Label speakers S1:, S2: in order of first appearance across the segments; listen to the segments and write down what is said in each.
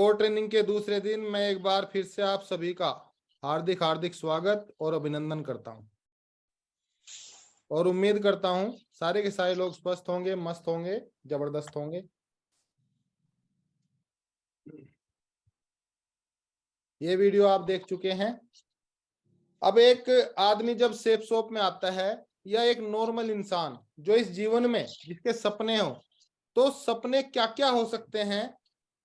S1: Core training के दूसरे दिन मैं एक बार फिर से आप सभी का हार्दिक हार्दिक स्वागत और अभिनंदन करता हूं और उम्मीद करता हूं सारे के सारे लोग स्वस्थ होंगे, मस्त होंगे, जबरदस्त होंगे। ये वीडियो आप देख चुके हैं। अब एक आदमी जब सेफ शॉप में आता है या एक नॉर्मल इंसान जो इस जीवन में जिसके सपने हो, तो सपने क्या क्या हो सकते हैं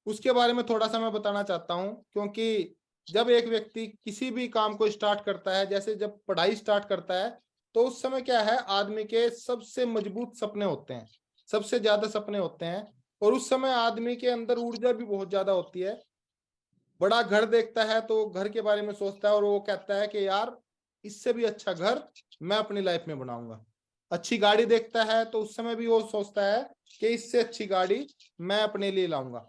S1: उसके बारे में थोड़ा सा मैं बताना चाहता हूं। क्योंकि जब एक व्यक्ति किसी भी काम को स्टार्ट करता है, जैसे जब पढ़ाई स्टार्ट करता है, तो उस समय क्या है, आदमी के सबसे मजबूत सपने होते हैं, सबसे ज्यादा सपने होते हैं। और उस समय आदमी के अंदर ऊर्जा भी बहुत ज्यादा होती है। बड़ा घर देखता है तो घर के बारे में सोचता है और वो कहता है कि यार इससे भी अच्छा घर मैं अपनी लाइफ में बनाऊंगा। अच्छी गाड़ी देखता है तो उस समय भी वो सोचता है कि इससे अच्छी गाड़ी मैं अपने लिए लाऊंगा।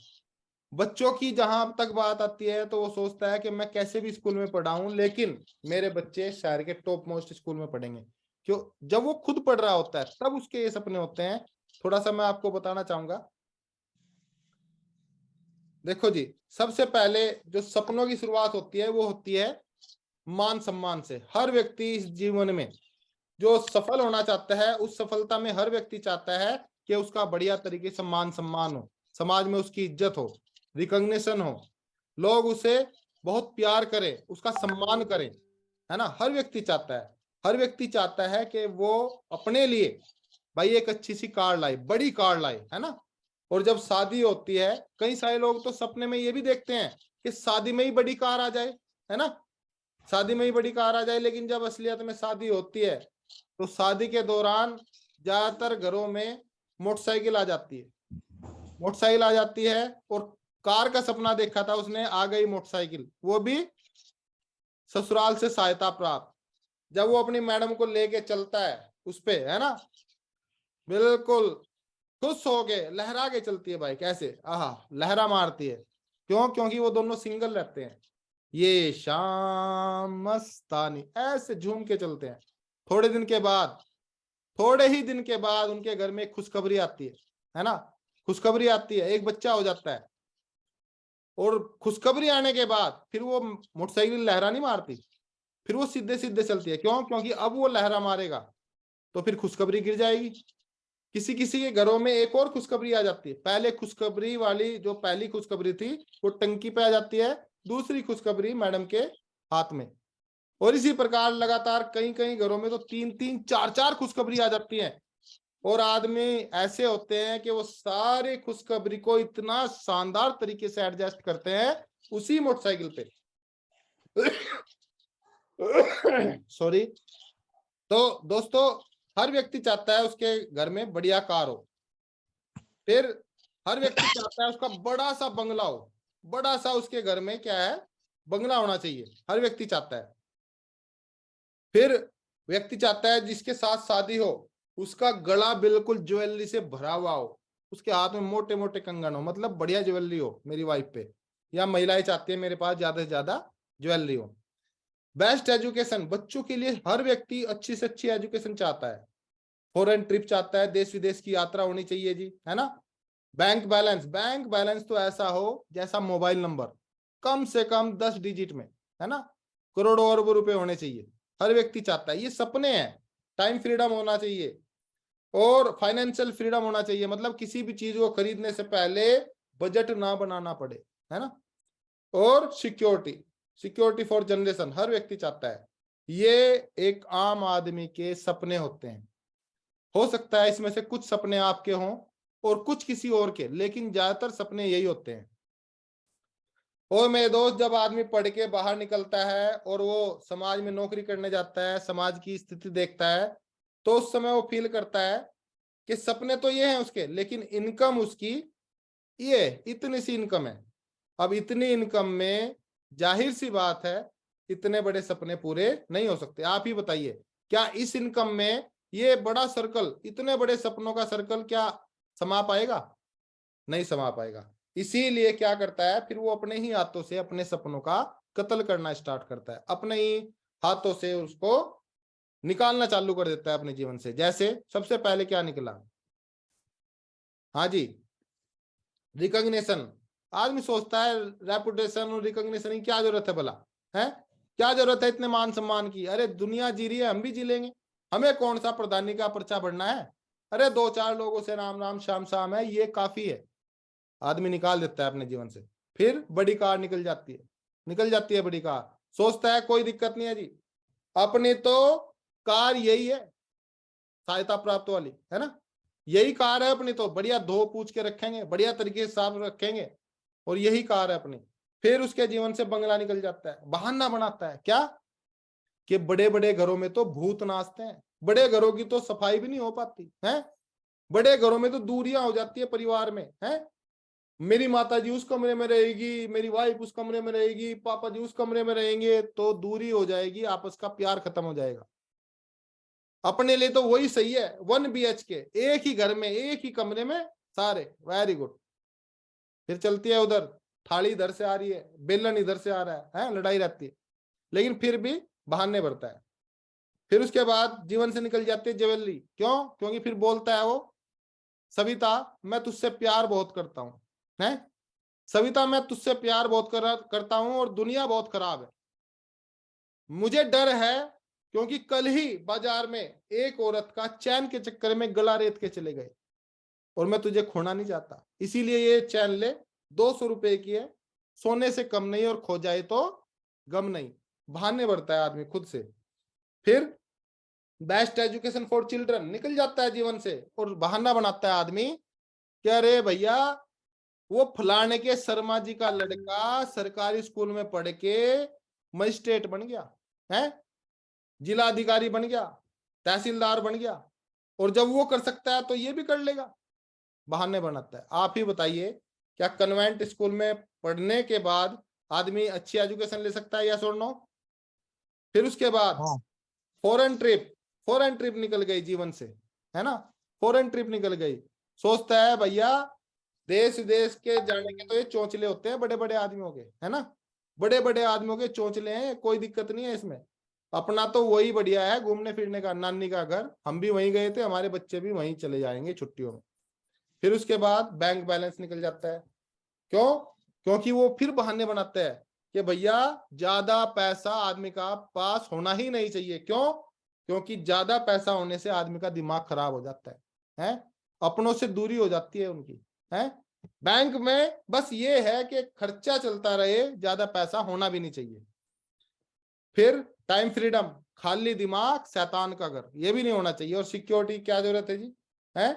S1: बच्चों की जहां तक बात आती है तो वो सोचता है कि मैं कैसे भी स्कूल में पढ़ाऊं, लेकिन मेरे बच्चे शहर के टॉप मोस्ट स्कूल में पढ़ेंगे। क्यों? जब वो खुद पढ़ रहा होता है तब उसके ये सपने होते हैं। थोड़ा सा मैं आपको बताना चाहूंगा। देखो जी, सबसे पहले जो सपनों की शुरुआत होती है वो होती है मान सम्मान से। हर व्यक्ति इस जीवन में जो सफल होना चाहता है, उस सफलता में हर व्यक्ति चाहता है कि उसका बढ़िया तरीके से मान सम्मान हो, समाज में उसकी इज्जत हो, रिकॉग्निशन हो, लोग उसे बहुत प्यार करें, उसका सम्मान करें, है ना। हर व्यक्ति चाहता है, हर व्यक्ति चाहता है कि वो अपने लिए भाई एक अच्छी सी कार लाए, बड़ी कार लाए, है ना। और जब शादी होती है, कई सारे लोग तो सपने में ये भी देखते हैं कि शादी में ही बड़ी कार आ जाए, है ना, शादी में ही बड़ी कार आ जाए। लेकिन जब असलियत में शादी होती है तो शादी के दौरान ज्यादातर घरों में मोटरसाइकिल आ जाती है, मोटरसाइकिल आ जाती है। और कार का सपना देखा था उसने, आ गई मोटरसाइकिल, वो भी ससुराल से सहायता प्राप्त। जब वो अपनी मैडम को लेके चलता है उस पे, है ना, बिल्कुल खुश हो के लहरा के चलती है भाई, कैसे आहा लहरा मारती है। क्यों? क्योंकि वो दोनों सिंगल रहते हैं। ये शाम मस्तानी ऐसे झूम के चलते हैं। थोड़े दिन के बाद, थोड़े ही दिन के बाद उनके घर में खुशखबरी आती है ना, खुशखबरी आती है, एक बच्चा हो जाता है। और खुशखबरी आने के बाद फिर वो मोटरसाइकिल लहरा नहीं मारती, फिर वो सीधे सीधे चलती है। क्यों? क्योंकि अब वो लहरा मारेगा तो फिर खुशखबरी गिर जाएगी। किसी किसी के घरों में एक और खुशखबरी आ जाती है। पहले खुशखबरी वाली जो पहली खुशखबरी थी वो टंकी पे आ जाती है, दूसरी खुशखबरी मैडम के हाथ में। और इसी प्रकार लगातार कई कई घरों में तो तीन तीन चार चार खुशखबरी आ जाती है। और आदमी ऐसे होते हैं कि वो सारे खुशखबरी को इतना शानदार तरीके से एडजस्ट करते हैं उसी मोटरसाइकिल पे। सॉरी। तो दोस्तों, हर व्यक्ति चाहता है उसके घर में बढ़िया कार हो। फिर हर व्यक्ति चाहता है उसका बड़ा सा बंगला हो, बड़ा सा उसके घर में क्या है, बंगला होना चाहिए, हर व्यक्ति चाहता है। फिर व्यक्ति चाहता है जिसके साथ शादी हो उसका गला बिल्कुल ज्वेलरी से भरा हुआ हो, उसके हाथ में मोटे मोटे कंगन हो, मतलब बढ़िया ज्वेलरी हो मेरी वाइफ पे। या महिलाएं चाहती है मेरे पास ज्यादा से ज्यादा ज्वेलरी हो। बेस्ट एजुकेशन, बच्चों के लिए हर व्यक्ति अच्छी से अच्छी एजुकेशन चाहता है। फॉरेन ट्रिप चाहता है, देश विदेश की यात्रा होनी चाहिए जी, है ना। बैंक बैलेंस, बैंक बैलेंस तो ऐसा हो जैसा मोबाइल नंबर, कम से कम 10 डिजिट में, है ना। करोड़ों अरबों रुपए होने चाहिए, हर व्यक्ति चाहता है, ये सपने हैं। टाइम फ्रीडम होना चाहिए और फाइनेंशियल फ्रीडम होना चाहिए, मतलब किसी भी चीज को खरीदने से पहले बजट ना बनाना पड़े, है ना। और सिक्योरिटी, सिक्योरिटी फॉर जनरेशन हर व्यक्ति चाहता है। ये एक आम आदमी के सपने होते हैं। हो सकता है इसमें से कुछ सपने आपके हों और कुछ किसी और के, लेकिन ज्यादातर सपने यही होते हैं। और मेरे दोस्त, जब आदमी पढ़ के बाहर निकलता है और वो समाज में नौकरी करने जाता है, समाज की स्थिति देखता है, तो उस समय वो फील करता है कि सपने तो ये हैं उसके, लेकिन इनकम उसकी ये इतनी सी इनकम है। अब इतनी इनकम में जाहिर सी बात है इतने बड़े सपने पूरे नहीं हो सकते। आप ही बताइए, क्या इस इनकम में ये बड़ा सर्कल, इतने बड़े सपनों का सर्कल क्या समा पाएगा? नहीं समा पाएगा। इसीलिए क्या करता है, फिर वो अपने ही हाथों से अपने सपनों का कत्ल करना स्टार्ट करता है, अपने ही हाथों से उसको निकालना चालू कर देता है अपने जीवन से। जैसे सबसे पहले क्या निकला, हाँ जी, रिकॉग्निशन। आदमी सोचता है रेपुटेशन और रिकॉग्निशन की क्या जरूरत है भला, है क्या जरूरत है इतने मान सम्मान की? अरे दुनिया जी रही है, हम भी जी लेंगे, हमें कौन सा प्रधानी का पर्चा बढ़ना है? अरे 2-4 लोगों से राम राम श्याम श्याम है, ये काफी है। आदमी निकाल देता है अपने जीवन से। फिर बड़ी कार निकल जाती है बड़ी कार, सोचता है कोई दिक्कत नहीं है जी, अपनी तो कार यही है सहायता प्राप्त वाली, है ना, यही कार है अपनी तो, बढ़िया धो पूछ के रखेंगे, बढ़िया तरीके से साफ रखेंगे, और यही कार है अपनी। फिर उसके जीवन से बंगला निकल जाता है, बहाना बनाता है क्या कि बड़े बड़े घरों में तो भूत नाचते हैं, बड़े घरों की तो सफाई भी नहीं हो पाती है, बड़े घरों में तो दूरियां हो जाती है परिवार में, है मेरी माता जी उस कमरे में रहेगी, मेरी वाइफ उस कमरे में रहेगी, पापा जी उस कमरे में रहेंगे, तो दूरी हो जाएगी, आपस का प्यार खत्म हो जाएगा। अपने लिए तो वही सही है, 1 BHK, एक ही घर में एक ही कमरे में सारे, वेरी गुड। फिर चलती है उधर, थाली इधर से आ रही है, बेलन इधर से आ रहा है, लड़ाई रहती है, लेकिन फिर भी बहाने बढ़ता है। फिर उसके बाद जीवन से निकल जाती है ज्वेलरी, क्यों? क्योंकि फिर बोलता है वो, सविता मैं तुझसे प्यार बहुत करता हूं, है सविता मैं तुझसे प्यार बहुत करता हूं, और दुनिया बहुत खराब है, मुझे डर है क्योंकि कल ही बाजार में एक औरत का चैन के चक्कर में गला रेत के चले गए, और मैं तुझे खोना नहीं चाहता, इसीलिए ये चैन ले, 200 रुपए की है, सोने से कम नहीं, और खो जाए तो गम नहीं। बहाने बढ़ता है आदमी खुद से। फिर बेस्ट एजुकेशन फॉर चिल्ड्रन निकल जाता है जीवन से, और बहाना बनाता है आदमी कि अरे भैया वो फलाने के शर्मा जी का लड़का सरकारी स्कूल में पढ़ के मजिस्ट्रेट बन गया है, जिला अधिकारी बन गया, तहसीलदार बन गया, और जब वो कर सकता है तो ये भी कर लेगा, बहाने बनाता है। आप ही बताइए, क्या कन्वेंट स्कूल में पढ़ने के बाद आदमी अच्छी एजुकेशन ले सकता है, या और नो? फिर उसके बाद फॉरेन ट्रिप निकल गई जीवन से, है ना, फॉरेन ट्रिप निकल गई, सोचता है भैया देश विदेश के जाने के तो ये चौंचले होते हैं बड़े बड़े आदमियों के, है ना, बड़े बड़े आदमियों के चौंचले हैं, कोई दिक्कत नहीं है इसमें, अपना तो वही बढ़िया है घूमने फिरने का, नानी का घर, हम भी वहीं गए थे, हमारे बच्चे भी वहीं चले जाएंगे छुट्टियों में। फिर उसके बाद बैंक बैलेंस निकल जाता है, क्यों? क्योंकि वो फिर बहाने बनाते हैं कि भैया ज्यादा पैसा आदमी का पास होना ही नहीं चाहिए, क्यों? क्योंकि ज्यादा पैसा होने से आदमी का दिमाग खराब हो जाता है, अपनों से दूरी हो जाती है उनकी, है बैंक में बस ये है कि खर्चा चलता रहे, ज्यादा पैसा होना भी नहीं चाहिए। फिर टाइम फ्रीडम, खाली दिमाग शैतान का घर, ये भी नहीं होना चाहिए, और सिक्योरिटी क्या जरूरत है जी, है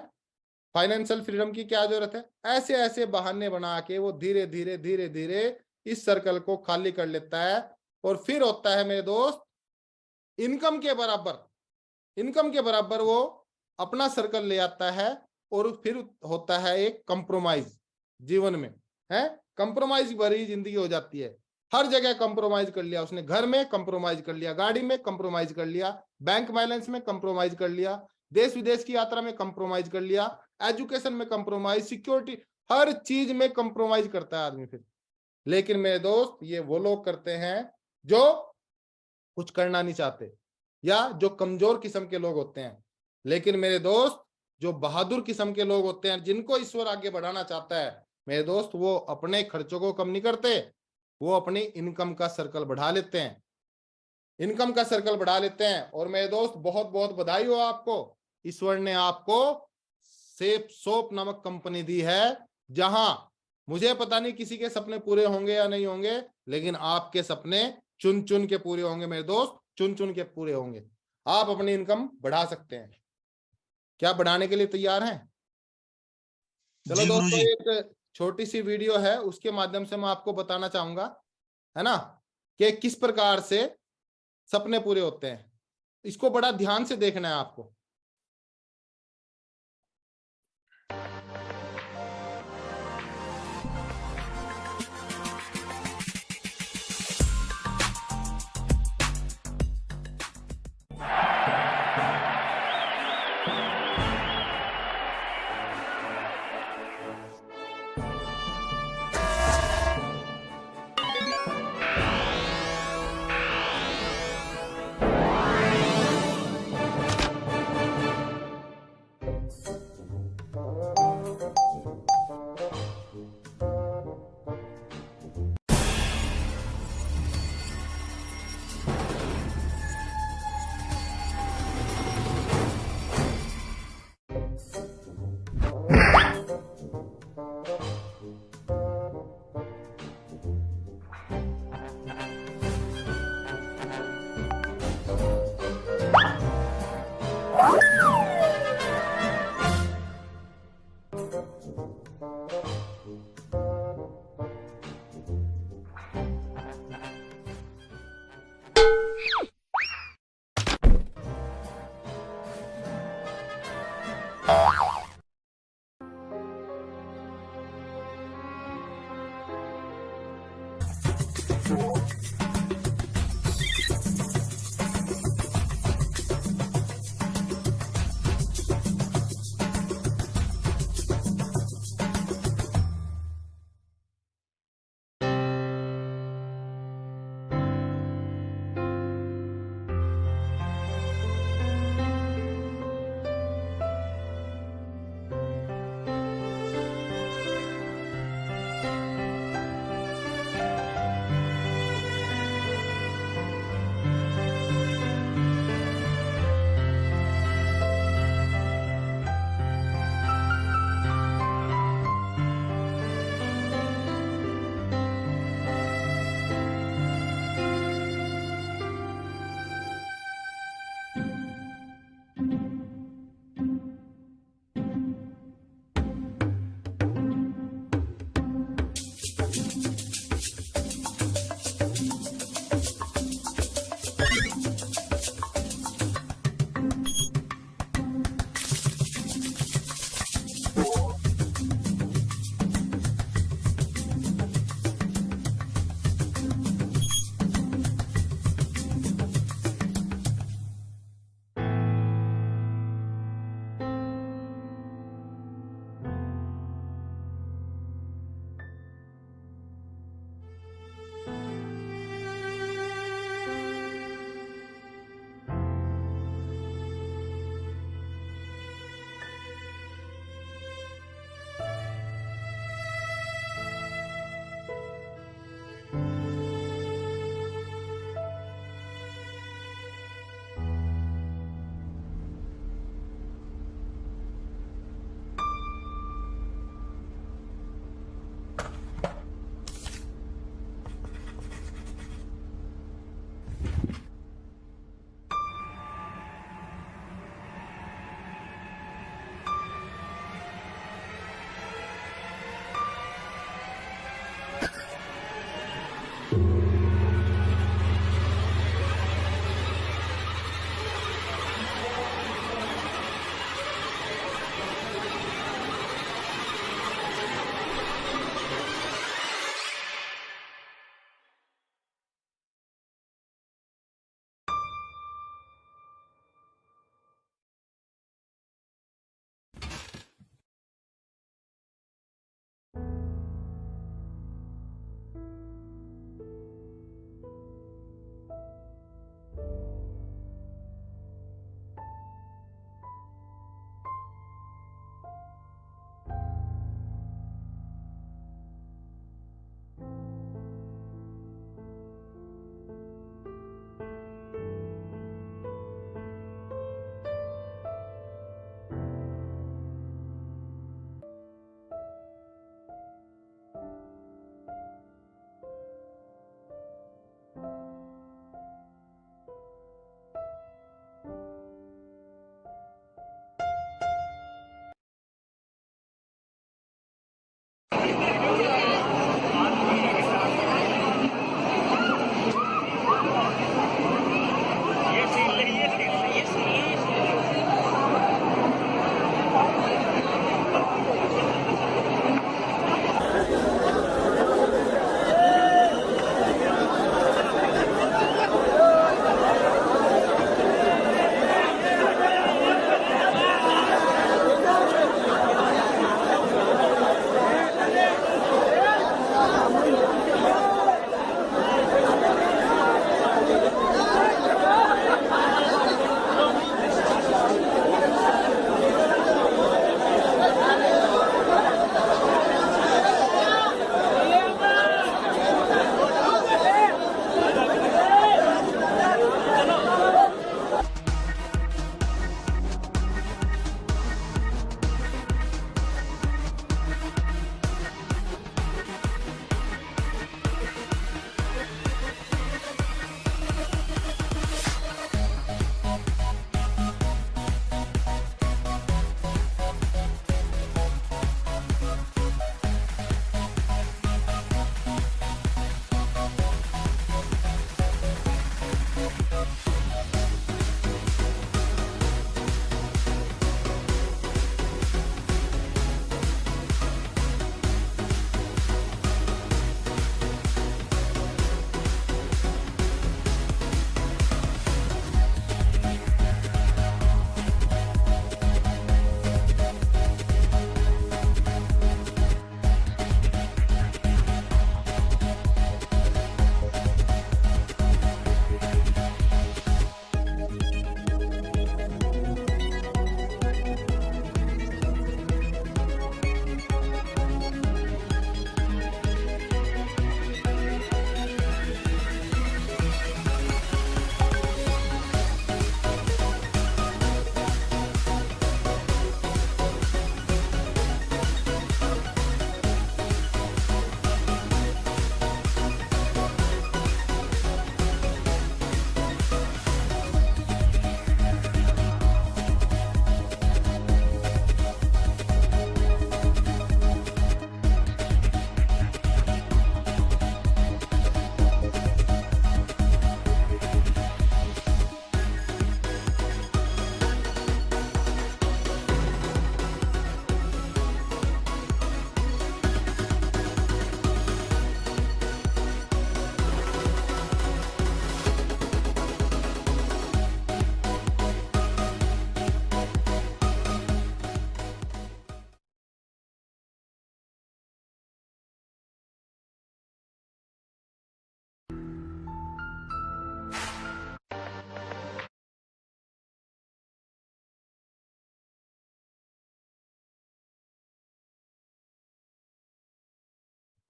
S1: फाइनेंशियल फ्रीडम की क्या जरूरत है? ऐसे ऐसे बहाने बना के वो धीरे धीरे धीरे धीरे इस सर्कल को खाली कर लेता है, और फिर होता है मेरे दोस्त इनकम के बराबर वो अपना सर्कल ले आता है, और फिर होता है एक कंप्रोमाइज जीवन में, है कंप्रोमाइज भरी जिंदगी हो जाती है, हर जगह कंप्रोमाइज कर लिया उसने, घर में कंप्रोमाइज कर लिया, गाड़ी में कंप्रोमाइज कर लिया, बैंक बैलेंस में कंप्रोमाइज कर लिया, देश विदेश की यात्रा में कंप्रोमाइज कर लिया, एजुकेशन में कंप्रोमाइज, सिक्योरिटी, हर चीज में कंप्रोमाइज करता है आदमी फिर। लेकिन मेरे दोस्त ये वो लोग करते हैं जो कुछ करना नहीं चाहते, या जो कमजोर किस्म के लोग होते हैं। लेकिन मेरे दोस्त जो बहादुर किस्म के लोग होते हैं, जिनको ईश्वर आगे बढ़ाना चाहता है, मेरे दोस्त वो अपने खर्चों को कम नहीं करते, वो अपनी इनकम का सर्कल बढ़ा लेते हैं, इनकम का सर्कल बढ़ा लेते हैं। और मेरे दोस्त बहुत बहुत बधाई हो आपको, ईश्वर ने आपको सेफ सोप नामक कंपनी दी है, जहां मुझे पता नहीं किसी के सपने पूरे होंगे या नहीं होंगे, लेकिन आपके सपने चुन चुन के पूरे होंगे मेरे दोस्त, चुन चुन के पूरे होंगे। आप अपनी इनकम बढ़ा सकते हैं, क्या बढ़ाने के लिए तैयार हैं? चलो दोस्तों, एक छोटी सी वीडियो है, उसके माध्यम से मैं आपको बताना चाहूंगा, है ना, कि किस प्रकार से सपने पूरे होते हैं। इसको बड़ा ध्यान से देखना है आपको।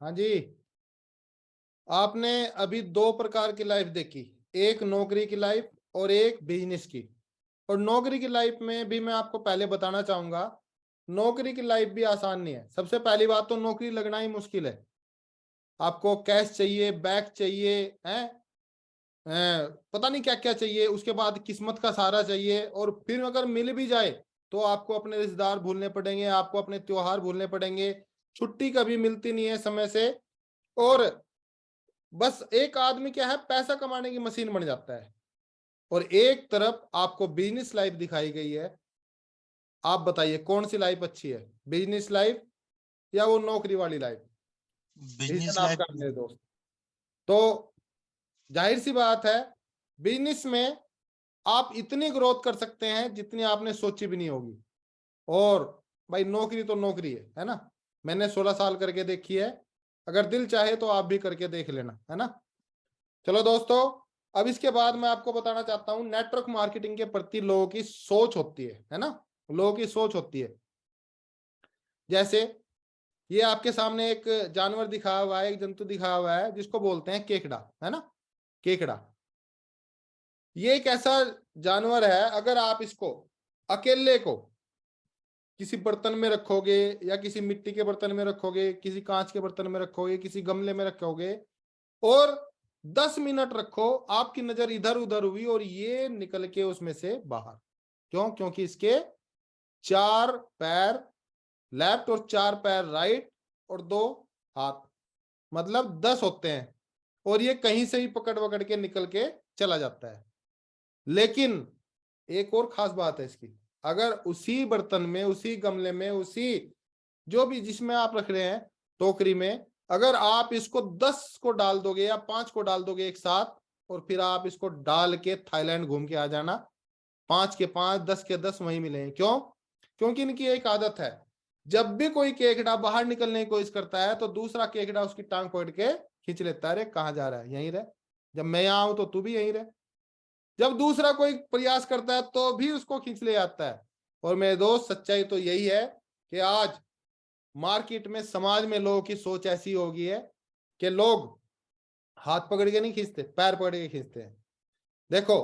S1: हाँ जी, आपने अभी दो प्रकार की लाइफ देखी, एक नौकरी की लाइफ और एक बिजनेस की। और नौकरी की लाइफ में भी मैं आपको पहले बताना चाहूंगा, नौकरी की लाइफ भी आसान नहीं है। सबसे पहली बात तो नौकरी लगना ही मुश्किल है। आपको कैश चाहिए, बैग चाहिए, है पता नहीं क्या क्या चाहिए। उसके बाद किस्मत का सहारा चाहिए, और फिर अगर मिल भी जाए तो आपको अपने रिश्तेदार भूलने पड़ेंगे, आपको अपने त्योहार भूलने पड़ेंगे, छुट्टी कभी मिलती नहीं है समय से। और बस एक आदमी क्या है, पैसा कमाने की मशीन बन जाता है, और एक तरफ आपको बिजनेस लाइफ दिखाई गई है। आप बताइए कौन सी लाइफ अच्छी है, बिजनेस लाइफ या वो नौकरी वाली लाइफ?
S2: Business
S1: decision
S2: life.
S1: आपका मेरे दोस्त। तो जाहिर सी बात है, बिजनेस में आप इतनी ग्रोथ कर सकते हैं जितनी आपने सोची भी नहीं होगी। और भाई नौकरी तो नौकरी है ना। मैंने 16 साल करके देखी है, अगर दिल चाहे तो आप भी करके देख लेना, है ना। चलो दोस्तों, अब इसके बाद मैं आपको बताना चाहता हूं नेटवर्क मार्केटिंग के प्रति लोगों की सोच होती है ना। लोगों की सोच होती है, जैसे ये आपके सामने एक जानवर दिखा हुआ है, एक जंतु दिखा हुआ है जिसको बोलते हैं केकड़ा, है ना। केकड़ा ये एक ऐसा जानवर है, अगर आप इसको अकेले को किसी बर्तन में रखोगे, या किसी मिट्टी के बर्तन में रखोगे, किसी कांच के बर्तन में रखोगे, किसी गमले में रखोगे, और 10 मिनट रखो, आपकी नजर इधर उधर हुई और ये निकल के उसमें से बाहर। क्यों? क्योंकि इसके 4 पैर लेफ्ट और 4 पैर राइट और 2 हाथ, मतलब 10 होते हैं, और ये कहीं से भी पकड़ पकड़ के निकल के चला जाता है। लेकिन एक और खास बात है इसकी, अगर उसी बर्तन में, उसी गमले में, उसी जो भी जिसमें आप रख रहे हैं टोकरी में, अगर आप इसको 10 को डाल दोगे या 5 को डाल दोगे एक साथ, और फिर आप इसको डाल के थाईलैंड घूम के आ जाना, 5 के 5, 10 के 10 वहीं मिलेंगे। क्यों? क्योंकि इनकी एक आदत है, जब भी कोई केकड़ा बाहर निकलने की कोशिश करता है तो दूसरा केकड़ा उसकी टांग पकड़ के खींच लेता है, अरे कहाँ जा रहा है, यहीं रह, जब मैं यहाँ आऊं तो तू भी यहीं रह। जब दूसरा कोई प्रयास करता है तो भी उसको खींच ले जाता है। और मेरे दोस्त, सच्चाई तो यही है कि आज मार्केट में, समाज में लोगों की सोच ऐसी हो गई है कि लोग हाथ पकड़ के नहीं खींचते, पैर पकड़ के खींचते हैं। देखो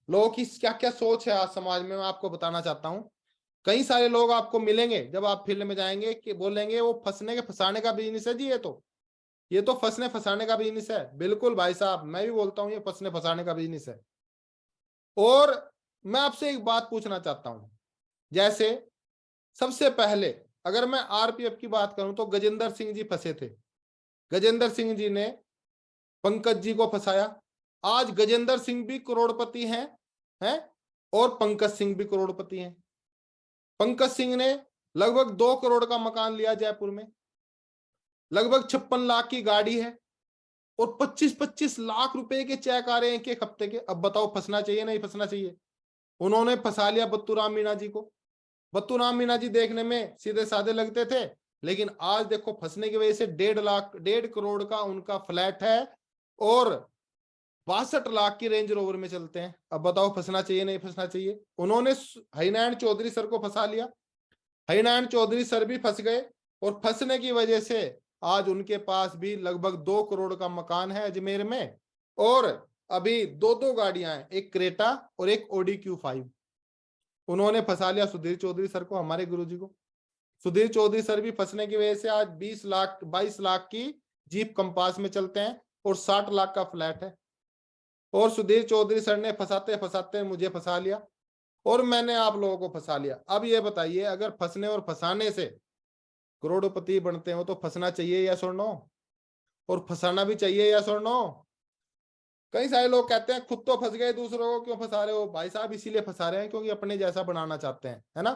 S1: लोगों की क्या क्या सोच है आज समाज में, मैं आपको बताना चाहता हूं। कई सारे लोग आपको मिलेंगे जब आप फील्ड में जाएंगे कि बोलेंगे वो फंसने के फंसाने का बिजनेस है जी, ये तो फंसने फंसाने का बिजनेस है। बिल्कुल भाई साहब, मैं भी बोलता हूँ ये फंसने फंसाने का बिजनेस है। और मैं आपसे एक बात पूछना चाहता हूं, जैसे सबसे पहले अगर मैं आरपीएफ की बात करूं तो गजेंद्र सिंह जी फंसे थे। गजेंद्र सिंह जी ने पंकज जी को फंसाया। आज गजेंद्र सिंह भी करोड़पति हैं, और पंकज सिंह भी करोड़पति हैं। पंकज सिंह ने लगभग 2 करोड़ का मकान लिया जयपुर में, लगभग 56 लाख की गाड़ी है, और 25-25 लाख रुपए के चेक आ रहे हैं एक हफ्ते के। अब बताओ फंसना चाहिए नहीं फंसना चाहिए? उन्होंने फंसा लिया बत्तूराम मीणा जी को। बत्तूराम मीणा जी देखने में सीधे साधे लगते थे, लेकिन आज देखो फंसने की वजह से 1.5 करोड़ का उनका फ्लैट है, और 62 लाख की रेंज रोवर में चलते हैं। अब बताओ फंसना चाहिए नहीं फंसना चाहिए? उन्होंने हरिनारायण चौधरी सर को फंसा लिया, हरिनारायण चौधरी सर भी फंस गए, और फंसने की वजह से आज उनके पास भी लगभग 2 करोड़ का मकान है अजमेर में, और अभी 2 गाड़ियां हैं, एक क्रेटा और एक ओडी Q5। उन्होंने फंसा लिया सुधीर चौधरी सर को, हमारे गुरुजी को। सुधीर चौधरी सर भी फंसने की वजह से आज 22 लाख की जीप कंपास में चलते हैं, और 60 लाख का फ्लैट है। और सुधीर चौधरी सर ने फंसाते फंसाते मुझे फंसा लिया, और मैंने आप लोगों को फंसा लिया। अब ये बताइए, अगर फंसने और फंसाने से करोड़पति बनते हो तो फंसना चाहिए या नो, और फंसाना भी चाहिए या नो? कई सारे लोग कहते हैं खुद तो फंस गए, दूसरों को क्यों फंसा रहे हो? भाई साहब इसीलिए फंसा रहे हैं क्योंकि अपने जैसा बनाना चाहते हैं, है ना।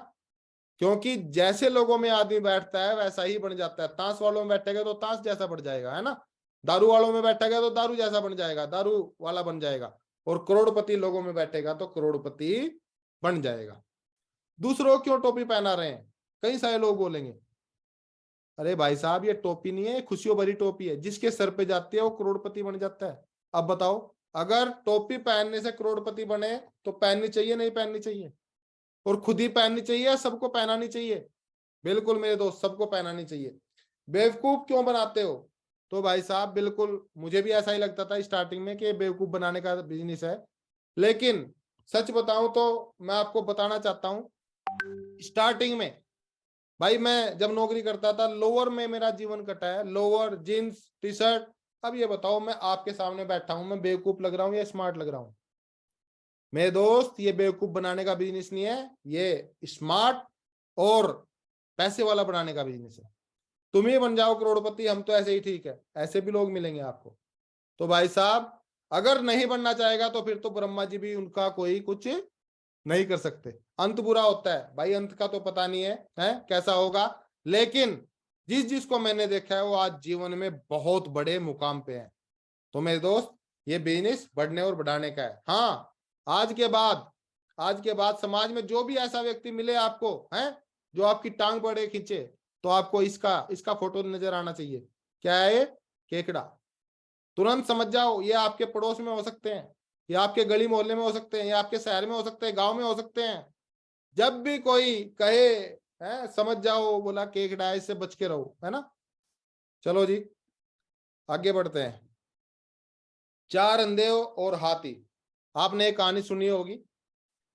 S1: क्योंकि जैसे लोगों में आदमी बैठता है वैसा ही बन जाता है। ताश वालों में बैठेगा तो ताश जैसा बन जाएगा, है ना। दारू वालों में बैठेगा तो दारू जैसा बन जाएगा, दारू वाला बन जाएगा। और करोड़पति लोगों में बैठेगा तो करोड़पति बन जाएगा। दूसरों को क्यों टोपी पहना रहे हैं? कई सारे लोग बोलेंगे, अरे भाई साहब ये टोपी नहीं है, ये खुशियों भरी टोपी है, जिसके सर पे जाती है वो करोड़पति बन जाता है। अब बताओ, अगर टोपी पहनने से करोड़पति बने तो पहननी चाहिए नहीं पहननी चाहिए? और खुद ही पहननी चाहिए या सबको पहनानी चाहिए? बिल्कुल मेरे दोस्त, सबको पहनानी चाहिए। बेवकूफ क्यों बनाते हो? तो भाई साहब बिल्कुल मुझे भी ऐसा ही लगता था स्टार्टिंग में कि बेवकूफ बनाने का बिजनेस है, लेकिन सच बताऊं तो मैं आपको बताना चाहता हूं, स्टार्टिंग में भाई मैं जब नौकरी करता था लोअर में मेरा जीवन कटा है, लोअर जींस टी शर्ट। अब ये बताओ, मैं आपके सामने बैठा हूं, मैं बेवकूफ लग रहा हूं या स्मार्ट लग रहा हूं? मेरे दोस्त ये बेवकूफ बनाने का बिजनेस नहीं है, ये स्मार्ट और पैसे वाला बनाने का बिजनेस है। तुम ही बन जाओ करोड़पति, हम तो ऐसे ही ठीक है, ऐसे भी लोग मिलेंगे आपको। तो भाई साहब अगर नहीं बनना चाहेगा तो फिर तो ब्रह्मा जी भी उनका कोई कुछ नहीं कर सकते। अंत बुरा होता है भाई, अंत का तो पता नहीं है कैसा होगा, लेकिन जिस जिसको मैंने देखा है वो आज जीवन में बहुत बड़े मुकाम पे है। तो मेरे दोस्त ये बिजनेस बढ़ने और बढ़ाने का है। हाँ, आज के बाद समाज में जो भी ऐसा व्यक्ति मिले आपको है जो आपकी टांग पड़े खींचे, तो आपको इसका इसका फोटो नजर आना चाहिए। क्या है ये? केकड़ा। तुरंत समझ जाओ, ये आपके पड़ोस में हो सकते हैं, ये आपके गली मोहल्ले में हो सकते हैं, ये आपके शहर में हो सकते हैं, गांव में हो सकते हैं। जब भी कोई कहे समझ जाओ बोला केकड़ा है, इससे बच के रहो, है ना। चलो जी आगे बढ़ते हैं। चार अंधे और हाथी, आपने एक कहानी सुनी होगी,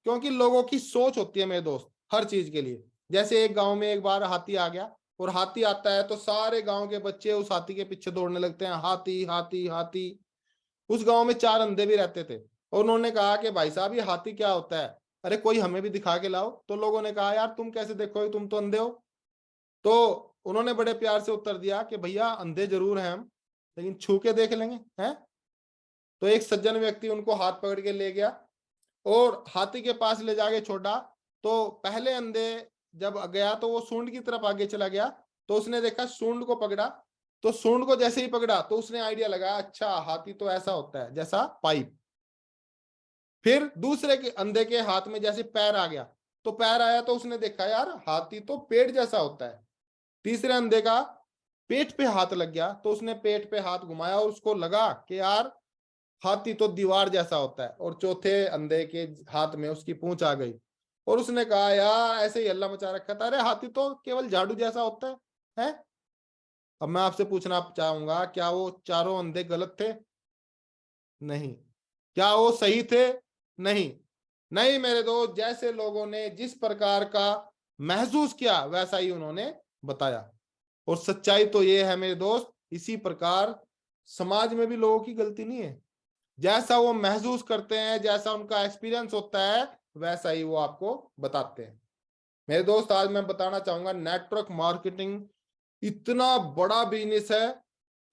S1: क्योंकि लोगों की सोच होती है मेरे दोस्त हर चीज के लिए। जैसे एक गांव में एक बार हाथी आ गया, और हाथी आता है तो सारे गांव के बच्चे उस हाथी के पीछे दौड़ने लगते हैं, हाथी हाथी हाथी। उस गांव में चार अंधे भी रहते थे, और उन्होंने कहा कि भाई साहब ये हाथी क्या होता है, अरे कोई हमें भी दिखा के लाओ। तो लोगों ने कहा यार तुम कैसे देखोगे, तुम तो अंधे हो। तो उन्होंने बड़े प्यार से उत्तर दिया कि भैया अंधे जरूर हैं हम, लेकिन छू के देख लेंगे हैं। तो एक सज्जन व्यक्ति उनको हाथ पकड़ के ले गया और हाथी के पास ले जाके छोड़ा। तो पहले अंधे जब गया तो वो सूंड की तरफ आगे चला गया, तो उसने देखा सूंड को पकड़ा। तो सूंड को जैसे ही पकड़ा तो उसने आइडिया लगाया, अच्छा हाथी तो ऐसा होता है जैसा पाइप। फिर दूसरे के अंधे के हाथ में जैसे पैर आ गया, तो पैर आया तो उसने देखा यार हाथी तो पेड़ जैसा होता है। तीसरे अंधे का पेट पे हाथ लग गया, तो उसने पेट पे हाथ घुमाया और उसको लगा कि यार हाथी तो दीवार जैसा होता है। और चौथे अंधे के हाथ में उसकी पूंछ आ गई, और उसने कहा यार ऐसे ही हल्ला मचा रखा था, अरे हाथी तो केवल झाड़ू जैसा होता है। अब मैं आपसे पूछना चाहूंगा, क्या वो चारों अंधे गलत थे? नहीं। क्या वो सही थे? नहीं। नहीं मेरे दोस्त, जैसे लोगों ने जिस प्रकार का महसूस किया वैसा ही उन्होंने बताया। और सच्चाई तो ये है मेरे दोस्त, इसी प्रकार समाज में भी लोगों की गलती नहीं है। जैसा वो महसूस करते हैं, जैसा उनका एक्सपीरियंस होता है, वैसा ही वो आपको बताते हैं। मेरे दोस्त आज मैं बताना चाहूंगा, नेटवर्क मार्केटिंग इतना बड़ा बिजनेस है,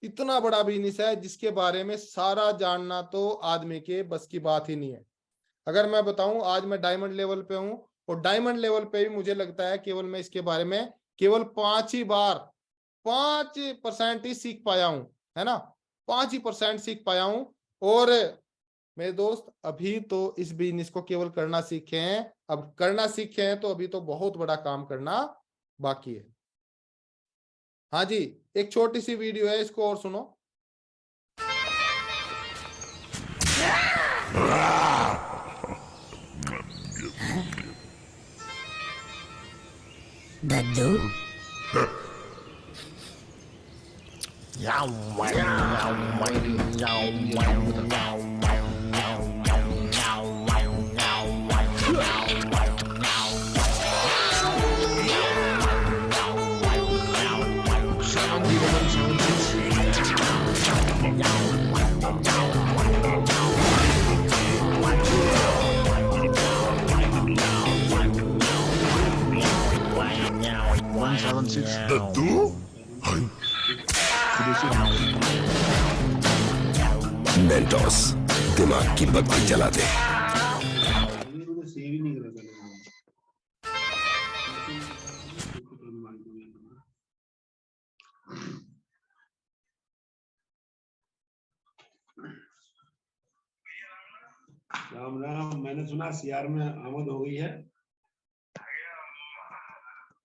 S1: इतना बड़ा बिजनेस है जिसके बारे में सारा जानना तो आदमी के बस की बात ही नहीं है। अगर मैं बताऊं, आज मैं डायमंड लेवल पे हूं, और डायमंड लेवल पे भी मुझे लगता है केवल मैं इसके बारे में केवल 5% ही सीख पाया हूं, है ना। 5% सीख पाया हूं। और मेरे दोस्त अभी तो इस बिजनेस को केवल करना सीखे हैं, अब करना सीखे हैं तो अभी तो बहुत बड़ा काम करना बाकी है। हाँ जी, एक छोटी सी वीडियो है, इसको और सुनो।
S2: दद्दू
S3: दद्दू
S4: मेंटोस दिमाग की बत्ती जला दे।
S5: सेव ही नहीं करा राम राम। मैंने सुना सियार में आमद हो गई है।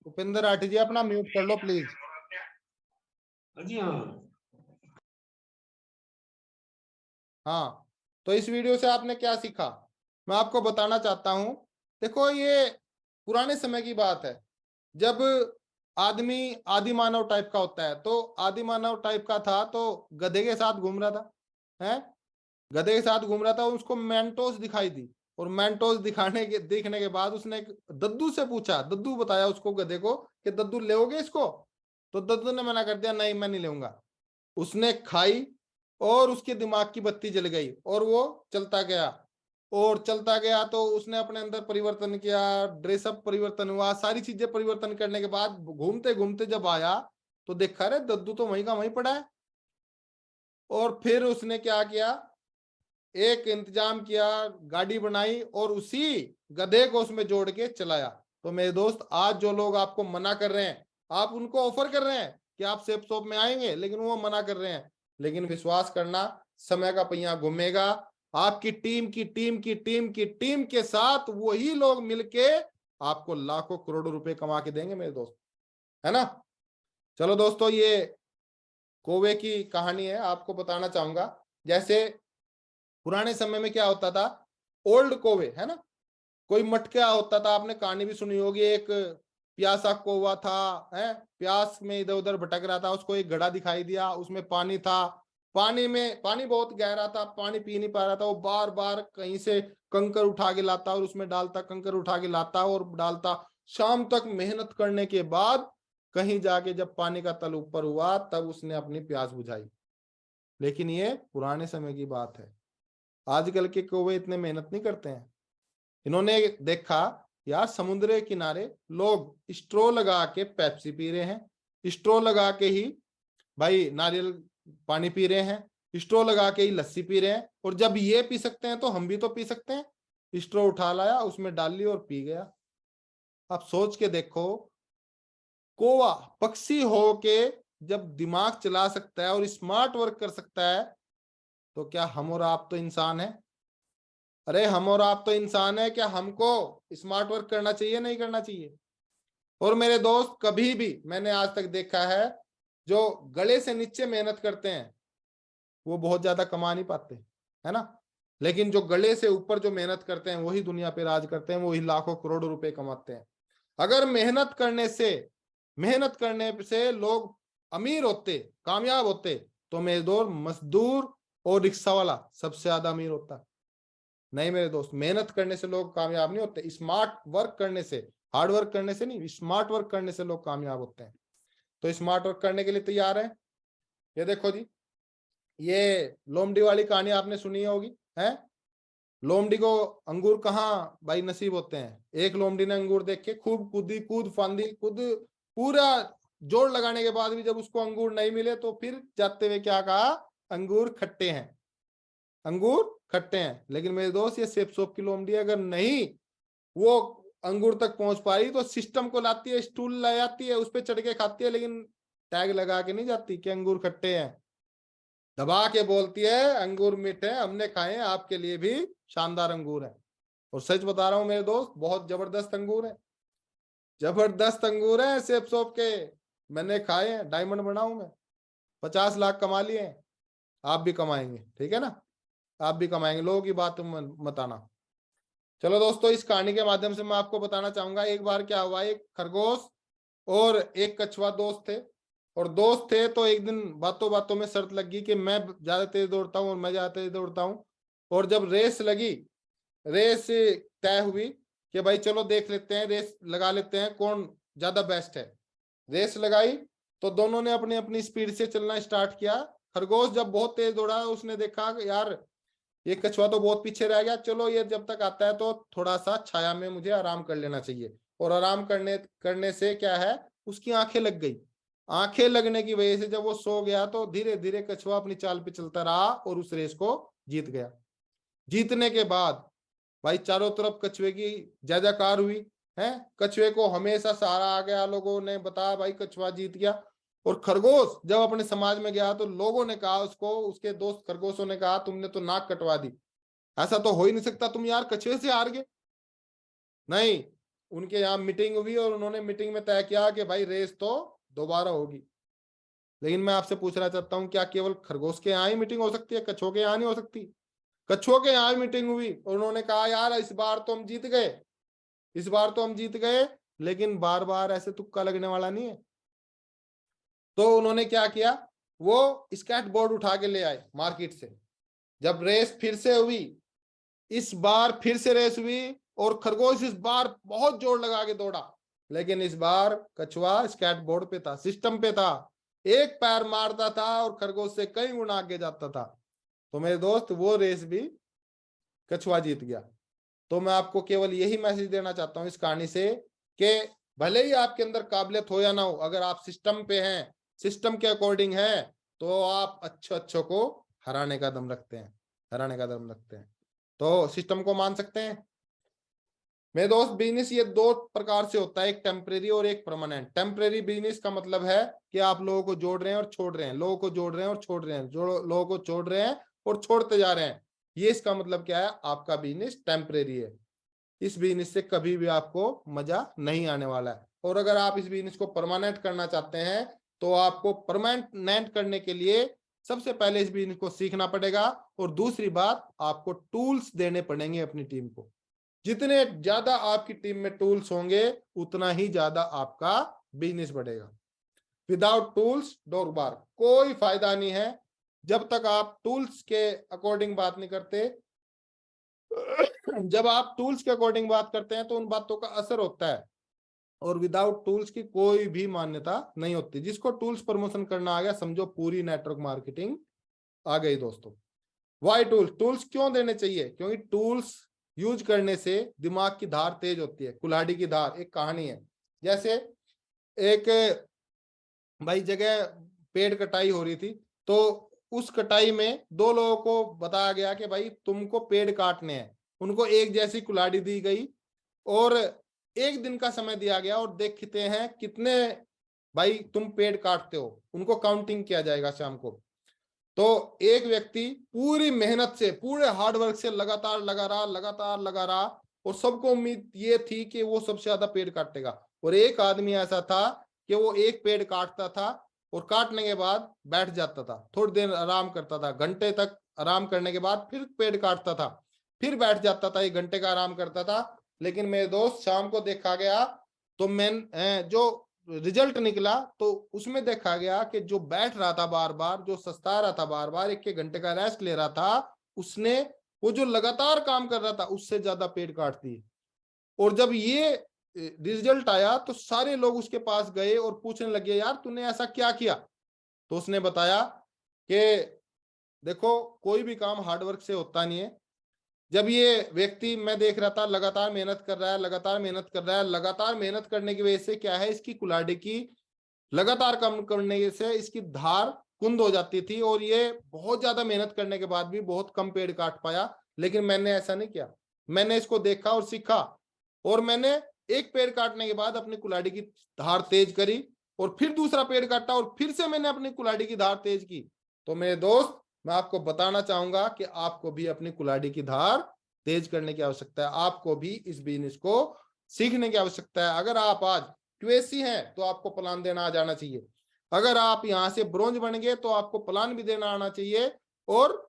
S1: उपेंद्र राठी जी अपना म्यूट कर लो प्लीज।
S5: जी हाँ।
S1: हाँ, तो इस वीडियो से आपने क्या सीखा, मैं आपको बताना चाहता हूं। देखो ये पुराने समय की बात है, जब आदमी आदि मानव टाइप का होता है, तो आदि मानव टाइप का था तो गधे के साथ घूम रहा था, है गधे के साथ घूम रहा था, उसको मेंटोस दिखाई दी। और मेंटोस देखने के बाद उसने एक दद्दू से पूछा, दद्दू बताया उसको गधे को कि दद्दू लेोगे इसको। तो दद्दू ने मना कर दिया, नहीं मैं नहीं लूंगा। उसने खाई और उसके दिमाग की बत्ती जल गई, और वो चलता गया और चलता गया। तो उसने अपने अंदर परिवर्तन किया, ड्रेसअप परिवर्तन हुआ, सारी चीजें परिवर्तन करने के बाद घूमते घूमते जब आया तो देखा रे दद्दू तो वहीं का वहीं पड़ा है। और फिर उसने क्या किया, एक इंतजाम किया, गाड़ी बनाई और उसी गधे को उसमें जोड़ के चलाया। तो मेरे दोस्त, आज जो लोग आपको मना कर रहे हैं, आप उनको ऑफर कर रहे हैं कि आप सेफ शॉप में आएंगे, लेकिन वो मना कर रहे हैं। लेकिन विश्वास करना, समय का पहिया घूमेगा, आपकी टीम के साथ वही लोग मिलके आपको लाखों करोड़ों रुपए कमा के देंगे मेरे दोस्त, है ना। चलो दोस्तों, ये कौवे की कहानी है, आपको बताना चाहूंगा। जैसे पुराने समय में क्या होता था, ओल्ड कौवे, है ना, कोई मटका होता था, आपने कहानी भी सुनी होगी। एक प्यासा कौवा था, है, प्यास में इधर उधर भटक रहा था, उसको एक घड़ा दिखाई दिया, उसमें पानी था, पानी बहुत गहरा था, पानी पी नहीं पा रहा था, वो बार बार कहीं से कंकर उठा के लाता और उसमें डालता, कंकर उठा के लाता और डालता। शाम तक मेहनत करने के बाद कहीं जाके जब पानी का तल ऊपर हुआ, तब उसने अपनी प्यास बुझाई। लेकिन ये पुराने समय की बात है, आजकल के कौवे इतने मेहनत नहीं करते हैं। इन्होंने देखा यार, समुद्र के किनारे लोग स्ट्रॉ लगा के पेप्सी पी रहे हैं, स्ट्रॉ लगा के ही भाई नारियल पानी पी रहे हैं, स्ट्रॉ लगा के ही लस्सी पी रहे हैं, और जब ये पी सकते हैं तो हम भी तो पी सकते हैं। स्ट्रॉ उठा लाया, उसमें डाल ली और पी गया। आप सोच के देखो, कौवा पक्षी हो के जब दिमाग चला सकता है और स्मार्ट वर्क कर सकता है, तो क्या हम और आप तो इंसान है? अरे हम और आप तो इंसान है, क्या हमको स्मार्ट वर्क करना चाहिए, नहीं करना चाहिए? और मेरे दोस्त, कभी भी मैंने आज तक देखा है, जो गले से नीचे मेहनत करते हैं वो बहुत ज्यादा कमा नहीं पाते, है ना। लेकिन जो गले से ऊपर जो मेहनत करते हैं वही दुनिया पे राज करते हैं, वही लाखों करोड़ों रुपए कमाते हैं। अगर मेहनत करने से लोग अमीर होते, कामयाब होते, तो मेरे दोस्त मजदूर और रिक्शा वाला सबसे ज्यादा अमीर होता। नहीं मेरे दोस्त, मेहनत करने से लोग कामयाब नहीं होते, स्मार्ट वर्क करने से, हार्ड वर्क करने से नहीं, स्मार्ट वर्क करने से लोग कामयाब होते हैं। तो स्मार्ट वर्क करने के लिए तैयार है? ये देखो जी, ये लोमड़ी वाली कहानी आपने सुनी होगी, है। लोमड़ी को अंगूर कहाँ भाई नसीब होते हैं। एक लोमड़ी ने अंगूर देख के खूब कूदी, कूद फांदी, कूद पूरा जोर लगाने के बाद भी जब उसको अंगूर नहीं मिले, तो फिर जाते हुए क्या कहा, अंगूर खट्टे हैं, अंगूर खट्टे हैं। लेकिन मेरे दोस्त, ये सेप सोप की लोमड़ी अगर नहीं वो अंगूर तक पहुंच पा रही, तो सिस्टम को लाती है, स्टूल ला जाती है, उस पर चढ़ के खाती है, लेकिन टैग लगा के नहीं जाती कि अंगूर खट्टे हैं। दबा के बोलती है अंगूर मीठे हैं, हमने खाए हैं, आपके लिए भी शानदार अंगूर है। और सच बता रहा हूं मेरे दोस्त, बहुत जबरदस्त अंगूर है, जबरदस्त अंगूर है सेब सोप के। मैंने खाए हैं, डायमंड बनाऊं मैं, 50 लाख कमा लिए हैं। आप भी कमाएंगे, ठीक है ना, आप भी कमाएंगे, लोगों की बात मत आना। चलो दोस्तों, इस कहानी के माध्यम से मैं आपको बताना चाहूंगा, एक बार क्या हुआ, एक खरगोश और एक कछुआ दोस्त थे। और दोस्त थे तो एक दिन बातों बातों में शर्त लग गई कि मैं ज्यादा तेज दौड़ता हूँ और मैं ज्यादा तेज दौड़ता हूँ। और जब रेस लगी, रेस तय हुई कि भाई चलो देख लेते हैं, रेस लगा लेते हैं कौन ज्यादा बेस्ट है। रेस लगाई तो दोनों ने अपनी अपनी स्पीड से चलना स्टार्ट किया। खरगोश जब बहुत तेज दौड़ा, उसने देखा यार ये कछुआ तो बहुत पीछे रह गया, चलो ये जब तक आता है तो थोड़ा सा छाया में मुझे आराम कर लेना चाहिए। और आराम करने से क्या है, उसकी आंखें लग गई। आंखें लगने की वजह से जब वो सो गया, तो धीरे धीरे कछुआ अपनी चाल पे चलता रहा और उस रेस को जीत गया। जीतने के बाद भाई चारों तरफ कछुए की जय जयकार हुई है, कछुए को हमेशा सहारा आ गया, लोगों ने बताया भाई कछुआ जीत गया। और खरगोश जब अपने समाज में गया, तो लोगों ने कहा उसको, उसके दोस्त खरगोशों ने कहा तुमने तो नाक कटवा दी, ऐसा तो हो ही नहीं सकता, तुम यार कछुए से हार गए। नहीं, उनके यहाँ मीटिंग हुई और उन्होंने मीटिंग में तय किया कि भाई रेस तो दोबारा होगी। लेकिन मैं आपसे पूछना चाहता हूँ, क्या केवल खरगोश के यहाँ ही मीटिंग हो सकती है, कछुओं के यहाँ नहीं हो सकती? कछुओं के यहाँ मीटिंग हुई और उन्होंने कहा यार इस बार तो हम जीत गए, इस बार तो हम जीत गए, लेकिन बार बार ऐसे तुक्का लगने वाला नहीं है। तो उन्होंने क्या किया, वो स्केट बोर्ड उठा के ले आए मार्केट से। जब रेस फिर से हुई, इस बार फिर से रेस हुई और खरगोश इस बार बहुत जोर लगा के दौड़ा, लेकिन इस बार कछुआ स्केट बोर्ड पे था, सिस्टम पे था, एक पैर मारता था और खरगोश से कई गुना आगे जाता था। तो मेरे दोस्त, वो रेस भी कछुआ जीत गया। तो मैं आपको केवल यही मैसेज देना चाहता हूं इस कहानी से, कि भले ही आपके अंदर काबिलियत हो या ना हो, अगर आप सिस्टम पे हैं, सिस्टम के अकॉर्डिंग है, तो आप अच्छों को हराने का दम रखते हैं, हराने का दम रखते हैं। तो सिस्टम को मान सकते हैं मेरे दोस्त। बिजनेस ये दो प्रकार से होता है, एक टेम्परेरी और एक परमानेंट। टेम्परेरी बिजनेस का मतलब है कि आप लोगों को जोड़ रहे हैं और छोड़ रहे हैं, लोगों को जोड़ रहे हैं और छोड़ रहे हैं, जो लोगों को छोड़ रहे हैं और छोड़ते जा रहे हैं। ये इसका मतलब क्या है, आपका बिजनेस टेम्परेरी है। इस बिजनेस से कभी भी आपको मजा नहीं आने वाला है। और अगर आप इस बिजनेस को परमानेंट करना चाहते हैं तो आपको परमानेंट करने के लिए सबसे पहले इस बिजनेस को सीखना पड़ेगा, और दूसरी बात आपको टूल्स देने पड़ेंगे अपनी टीम को। जितने ज्यादा आपकी टीम में टूल्स होंगे उतना ही ज्यादा आपका बिजनेस बढ़ेगा। विदाउट टूल्स डोर बार, कोई फायदा नहीं है। जब तक आप टूल्स के अकॉर्डिंग बात नहीं करते, जब आप टूल्स के अकॉर्डिंग बात करते हैं तो उन बातों का असर होता है, और विदाउट टूल्स की कोई भी मान्यता नहीं होती। जिसको टूल्स प्रमोशन करना आ गया, समझो पूरी नेटवर्क मार्केटिंग आ गई दोस्तों। वाई टूल्स, टूल्स क्यों देने चाहिए? क्योंकि टूल्स यूज करने से दिमाग की धार तेज होती है, कुल्हाड़ी की धार। एक कहानी है, जैसे एक भाई जगह पेड़ कटाई हो रही थी, तो उस कटाई में दो लोगों को बताया गया कि भाई तुमको पेड़ काटने हैं। उनको एक जैसी कुल्हाड़ी दी गई और एक दिन का समय दिया गया, और देखते हैं कितने भाई तुम पेड़ काटते हो। उनको काउंटिंग किया जाएगा शाम को। तो एक व्यक्ति पूरी मेहनत से, पूरे हार्डवर्क से लगातार लगा रहा, और सबको उम्मीद ये थी कि वो सबसे ज्यादा पेड़ काटेगा। और एक आदमी ऐसा था कि वो एक पेड़ काटता था और काटने के बाद बैठ जाता था, थोड़ी देर आराम करता था, घंटे तक आराम करने के बाद फिर पेड़ काटता था, फिर बैठ जाता था, 1 घंटे का आराम करता था। लेकिन मेरे दोस्त शाम को देखा गया तो जो रिजल्ट निकला तो उसमें देखा गया कि जो बैठ रहा था बार बार, जो सस्ता रहा था बार बार, 1 घंटे का रेस्ट ले रहा था, उसने वो जो लगातार काम कर रहा था उससे ज्यादा पेड़ काट दिए। और जब ये रिजल्ट आया तो सारे लोग उसके पास गए और पूछने लगे, यार तूने ऐसा क्या किया? तो उसने बताया कि देखो, कोई भी काम हार्डवर्क से होता नहीं है। जब ये व्यक्ति, मैं देख रहा था, लगातार मेहनत कर रहा है, लगातार मेहनत कर रहा है, लगातार मेहनत करने की वजह से क्या है, इसकी कुल्हाड़ी की लगातार कम करने से इसकी धार कुंद हो जाती थी, और ये बहुत ज्यादा मेहनत करने के बाद भी बहुत कम पेड़ काट पाया। लेकिन मैंने ऐसा नहीं किया, मैंने इसको देखा और सीखा, और मैंने एक पेड़ काटने के बाद अपनी कुल्हाड़ी की धार तेज करी, और फिर दूसरा पेड़ काटा, और फिर से मैंने अपनी कुल्हाड़ी की धार तेज की। तो मेरे दोस्त, मैं आपको बताना चाहूंगा कि आपको भी अपनी कुल्हाड़ी की धार तेज करने की आवश्यकता है, आपको भी इस बिजनेस को सीखने की आवश्यकता है। अगर आप आज क्यूएसी हैं तो आपको प्लान देना आ जाना चाहिए। अगर आप यहां से ब्रोंज बन गए तो आपको प्लान भी देना आना चाहिए, और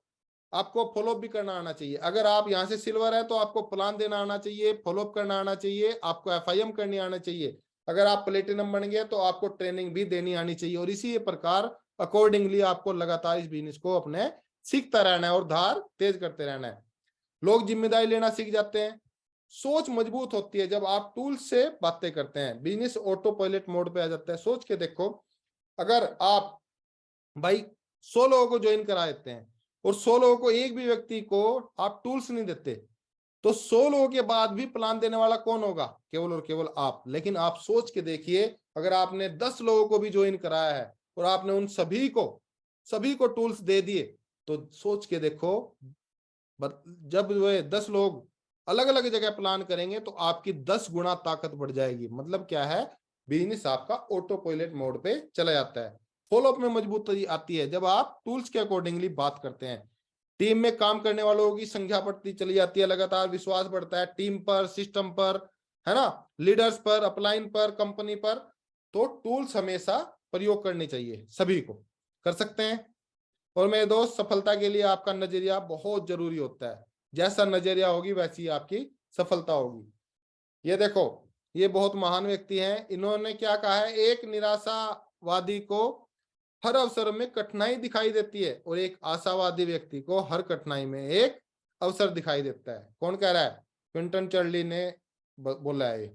S1: आपको फॉलोअप भी करना आना चाहिए। अगर आप यहां से सिल्वर है तो आपको प्लान देना आना चाहिए, फॉलोअप करना आना चाहिए, आपको एफआईएम करनी आना चाहिए। अगर आप प्लेटिनम बन गए तो आपको ट्रेनिंग भी देनी आनी चाहिए, और इसी प्रकार अकॉर्डिंगली आपको लगातार इस बिजनेस को अपने सीखता रहना है और धार तेज करते रहना है। लोग जिम्मेदारी लेना सीख जाते हैं, सोच मजबूत होती है जब आप टूल्स से बातें करते हैं, बिजनेस ऑटो पायलट मोड पे आ जाता है। सोच के देखो, अगर आप भाई 100 लोगों को ज्वाइन करा देते हैं और 100 लोगों को, एक भी व्यक्ति को आप टूल्स नहीं देते, तो 100 लोगों के बाद भी प्लान देने वाला कौन होगा? केवल और केवल आप। लेकिन आप सोच के देखिए, अगर आपने 10 लोगों को भी ज्वाइन कराया है और आपने उन सभी को टूल्स दे दिए, तो सोच के देखो, जब वे 10 लोग अलग अलग जगह प्लान करेंगे तो आपकी 10 गुना ताकत बढ़ जाएगी। मतलब क्या है, बिजनेस आपका ऑटो पायलट मोड पे चला जाता है। फॉलोअप में मजबूती आती है जब आप टूल्स के अकॉर्डिंगली बात करते हैं। टीम में काम करने वालों की संख्या बढ़ती चली जाती है, लगातार विश्वास बढ़ता है टीम पर, सिस्टम पर, है ना, लीडर्स पर, अपलाइन पर, कंपनी पर। तो टूल्स हमेशा प्रयोग करनी चाहिए, सभी को कर सकते हैं। और मेरे दोस्त, सफलता के लिए आपका नजरिया बहुत जरूरी होता है। जैसा नजरिया होगी वैसी आपकी सफलता होगी। ये देखो, ये बहुत महान व्यक्ति हैं। इन्होंने क्या कहा है, एक निराशावादी को हर अवसर में कठिनाई दिखाई देती है, और एक आशावादी व्यक्ति को हर कठिनाई में एक अवसर दिखाई देता है। कौन कह रहा है? विंस्टन चर्चिल ने बोला है।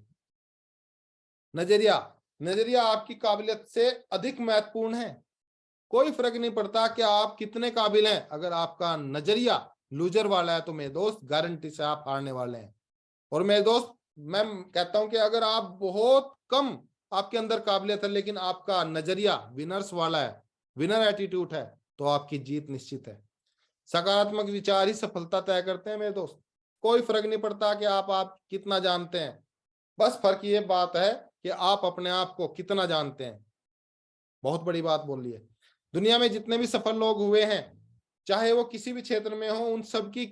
S1: नजरिया आपकी काबिलियत से अधिक महत्वपूर्ण है। कोई फर्क नहीं पड़ता कि आप कितने काबिल हैं, अगर आपका नजरिया लूजर वाला है तो मेरे दोस्त गारंटी से आप हारने वाले हैं। और मेरे दोस्त, मैं कहता हूं कि अगर आप बहुत कम, आपके अंदर काबिलियत है लेकिन आपका नजरिया विनर्स वाला है, विनर एटीट्यूड है, तो आपकी जीत निश्चित है। सकारात्मक विचार ही सफलता तय करते हैं मेरे दोस्त। कोई फर्क नहीं पड़ता कि आप कितना जानते हैं, बस फर्क ये बात है कि आप अपने आप को कितना जानते हैं। बहुत बड़ी बात बोल ली है। दुनिया में जितने भी सफल लोग हुए हैं, चाहे वो किसी भी क्षेत्र में हो, उन सबकी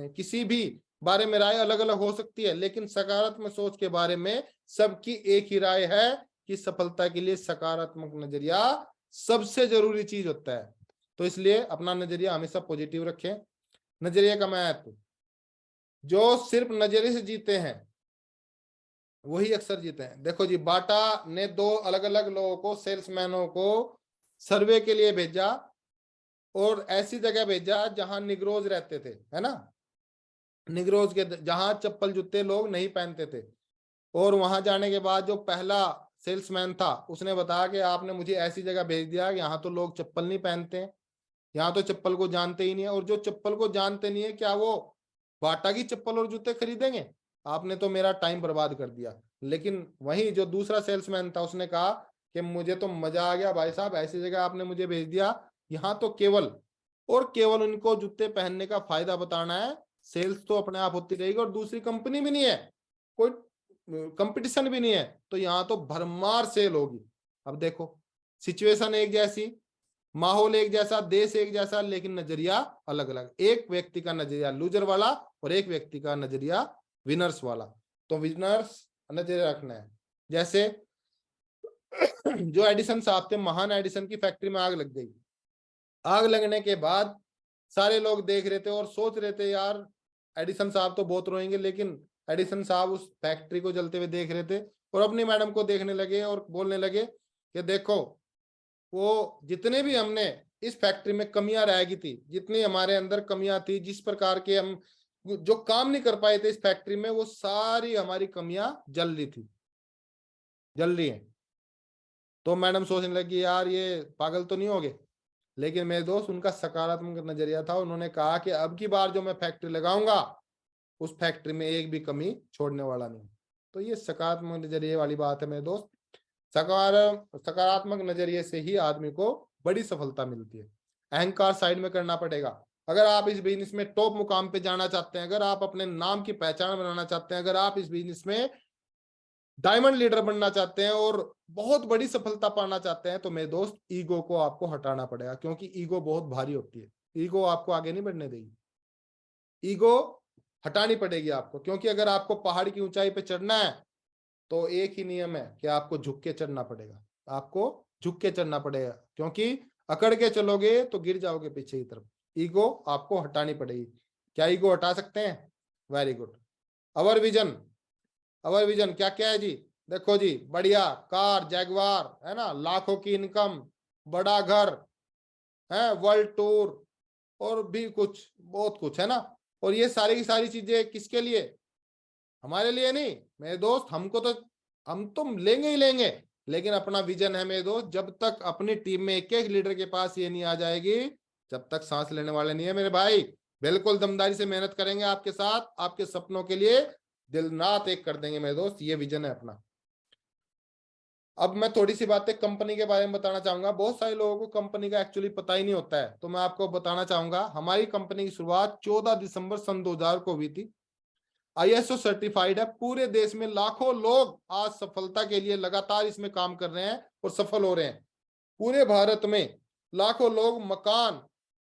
S1: किसी भी बारे में राय अलग अलग हो सकती है, लेकिन सकारात्मक सोच के बारे में सबकी एक ही राय है कि सफलता के लिए सकारात्मक नजरिया सबसे जरूरी चीज होता है। तो इसलिए अपना नजरिया हमेशा पॉजिटिव रखें। नजरिए का महत्व, जो सिर्फ नजरिए से जीते हैं वही अक्सर जीते हैं। देखो जी, बाटा ने 2 अलग अलग लोगों को, सेल्समैनों को सर्वे के लिए भेजा, और ऐसी जगह भेजा जहां निग्रोज रहते थे, है ना, निग्रोज के जहां चप्पल जूते लोग नहीं पहनते थे। और वहां जाने के बाद जो पहला सेल्समैन था उसने बताया कि आपने मुझे ऐसी जगह भेज दिया, यहाँ तो लोग चप्पल नहीं पहनते हैं, यहाँ तो चप्पल को जानते ही नहीं है, और जो चप्पल को जानते नहीं है क्या वो बाटा की चप्पल और जूते खरीदेंगे? आपने तो मेरा टाइम बर्बाद कर दिया। लेकिन वहीं जो दूसरा सेल्समैन था उसने कहा कि मुझे तो मजा आ गया भाई साहब, ऐसी जगह आपने मुझे भेज दिया, यहाँ तो केवल और केवल उनको जूते पहनने का फायदा बताना है, सेल्स तो अपने आप होती रहेगी, और दूसरी कंपनी भी नहीं है, कोई कंपटीशन भी नहीं है, तो यहाँ तो भरमार सेल होगी। अब देखो, सिचुएशन एक जैसी, माहौल एक जैसा, देश एक जैसा, लेकिन नजरिया अलग अलग। एक व्यक्ति का नजरिया लूजर वाला और एक व्यक्ति का नजरिया विनर्स वाला। तो विनर्स नजरिया रखना है। जैसे जो एडिसन साहब थे, महान एडिसन की फैक्ट्री में आग लग गई। आग लगने के बाद सारे लोग देख रहे थे और सोच रहे थे यार एडिसन साहब तो बहुत रोएंगे, लेकिन एडिसन साहब उस फैक्ट्री को जलते हुए देख रहे थे और अपनी मैडम को देखने लगे और बोलने लगे कि देखो, वो जितने भी हमने इस फैक्ट्री में कमियां रह गई थी, जितनी हमारे अंदर कमियां थी, जिस प्रकार के हम जो काम नहीं कर पाए थे इस फैक्ट्री में, वो सारी हमारी कमियां जल रही थी, जल रही हैं। तो मैडम सोचने लगी यार ये पागल तो नहीं हो गए, लेकिन मेरे दोस्त उनका सकारात्मक नजरिया था। उन्होंने कहा कि अब की बार जो मैं फैक्ट्री लगाऊंगा उस फैक्ट्री में एक भी कमी छोड़ने वाला नहीं। तो ये सकारात्मक नजरिए वाली बात है मेरे दोस्त। सकारात्मक नजरिए से ही आदमी को बड़ी सफलता मिलती है। अहंकार साइड में करना पड़ेगा। अगर आप इस बिजनेस में टॉप मुकाम पे जाना चाहते हैं, अगर आप अपने नाम की पहचान बनाना चाहते हैं, अगर आप इस बिजनेस में डायमंड लीडर बनना चाहते हैं और बहुत बड़ी सफलता पाना चाहते हैं, तो मेरे दोस्त ईगो को आपको हटाना पड़ेगा, क्योंकि ईगो बहुत भारी होती है। ईगो आपको आगे नहीं बढ़ने देगी, ईगो हटानी पड़ेगी आपको। क्योंकि अगर आपको पहाड़ की ऊंचाई पे चढ़ना है तो एक ही नियम है कि आपको झुक के चढ़ना पड़ेगा, आपको झुक के चढ़ना पड़ेगा, क्योंकि अकड़ के चलोगे तो गिर जाओगे पीछे की तरफ। ईगो आपको हटानी पड़ेगी। क्या ईगो हटा सकते हैं? Very good. Our vision, our vision क्या क्या है जी? देखो जी, बढ़िया कार जैगवार, है ना, लाखों की इनकम, बड़ा घर है, वर्ल्ड टूर, और भी कुछ बहुत कुछ है ना। और ये सारी की सारी चीजें किसके लिए? हमारे लिए नहीं मेरे दोस्त, हमको तो हम तो लेंगे ही लेंगे, लेकिन अपना विजन है मेरे दोस्त। जब तक अपनी टीम में एक एक लीडर के पास ये नहीं आ जाएगी, जब तक सांस लेने वाले नहीं है मेरे भाई। बिल्कुल दमदारी से मेहनत करेंगे आपके साथ, आपके सपनों के लिए दिल रात एक कर देंगे मेरे दोस्त। ये विजन है अपना। अब मैं थोड़ी सी बातें कंपनी के बारे में बताना चाहूंगा। बहुत सारे लोगों को कंपनी का एक्चुअली पता ही नहीं होता है, तो मैं आपको बताना चाहूंगा। हमारी कंपनी की शुरुआत 14 दिसंबर सन 2000 को हुई थी। ISO सर्टिफाइड है। पूरे देश में लाखों लोग आज सफलता के लिए लगातार इसमें काम कर रहे हैं और सफल हो रहे हैं। पूरे भारत में लाखों लोग मकान,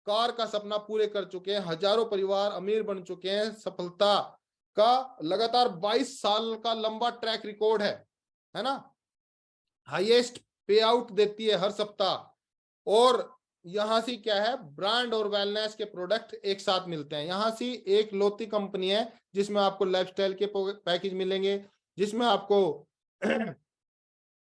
S1: कार का सपना पूरे कर चुके हैं। हजारों परिवार अमीर बन चुके हैं। सफलता का लगातार 22 साल का लंबा ट्रैक रिकॉर्ड है ना। हाईएस्ट पे आउट देती है हर सप्ताह। और यहां से क्या है, ब्रांड और वेलनेस के प्रोडक्ट एक साथ मिलते हैं। यहां से एक लौती कंपनी है जिसमें आपको लाइफस्टाइल के पैकेज मिलेंगे, जिसमें आपको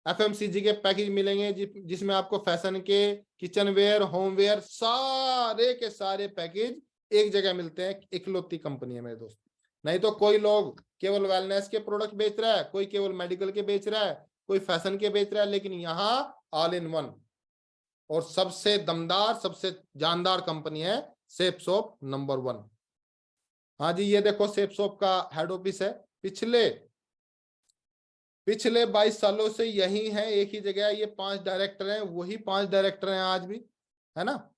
S1: FMCG के पैकेज मिलेंगे, जिसमें आपको फैशन के, किचन वेयर, होम वेयर, सारे के सारे पैकेज एक जगह मिलते हैं। इकलौती कंपनी है मेरे दोस्त। नहीं तो कोई लोग केवल वेलनेस के प्रोडक्ट बेच रहा है, कोई केवल मेडिकल के बेच रहा है, कोई फैशन के बेच रहा है, लेकिन यहाँ ऑल इन वन और सबसे दमदार, सबसे जानदार कंपनी है सेपसॉप नंबर 1। हाँ जी, ये देखो सेपसॉप का हेड ऑफिस है। पिछले पिछले 22 सालों से यही है, एक ही जगह, ये 5 डायरेक्टर हैं, वही 5 डायरेक्टर हैं आज भी, है ना।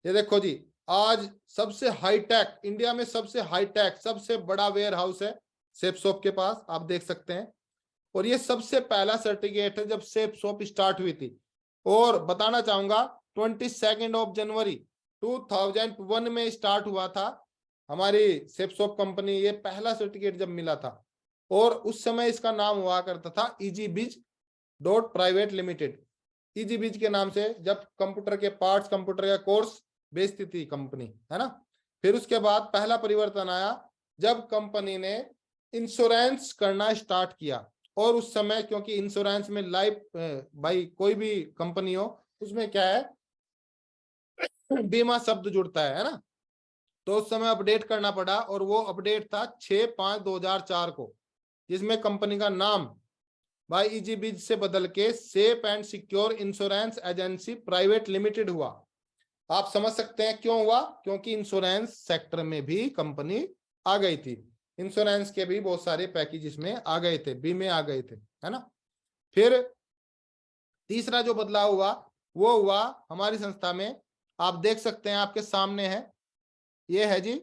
S1: ये देखो जी, आज सबसे हाईटेक, इंडिया में सबसे हाईटेक सबसे बड़ा वेयर हाउस है सेफ शॉप के पास, आप देख सकते हैं। और ये सबसे पहला सर्टिफिकेट है जब सेफ शॉप स्टार्ट हुई थी। और बताना चाहूंगा 22 जनवरी 2001 में स्टार्ट हुआ था हमारी सेफ शॉप कंपनी, ये पहला सर्टिफिकेट जब मिला था। और उस समय इसका नाम हुआ करता था इजी बीज डॉट प्राइवेट लिमिटेड। इजी बीज के नाम से जब कंप्यूटर के पार्ट्स, कंप्यूटर का कोर्स बेचती थी कंपनी, है ना। फिर उसके बाद पहला परिवर्तन आया जब कंपनी ने इंश्योरेंस करना स्टार्ट किया। और उस समय क्योंकि इंश्योरेंस में लाइफ, भाई कोई भी कंपनी हो उसमें क्या है, बीमा शब्द जुड़ता है ना। तो उस समय अपडेट करना पड़ा, और वो अपडेट था 6/5/2004 को, जिसमें कंपनी का नाम बाय इजी बीज से बदल के safe and secure insurance agency private limited हुआ। आप समझ सकते हैं क्यों हुआ, क्योंकि इंश्योरेंस सेक्टर में भी कंपनी आ गई थी, इंश्योरेंस के भी बहुत सारे पैकेज इसमें आ गए थे, बीमे आ गए थे, है ना। फिर तीसरा जो बदलाव हुआ वो हुआ हमारी संस्था में, आप देख सकते हैं, आपके सामने है, ये है जी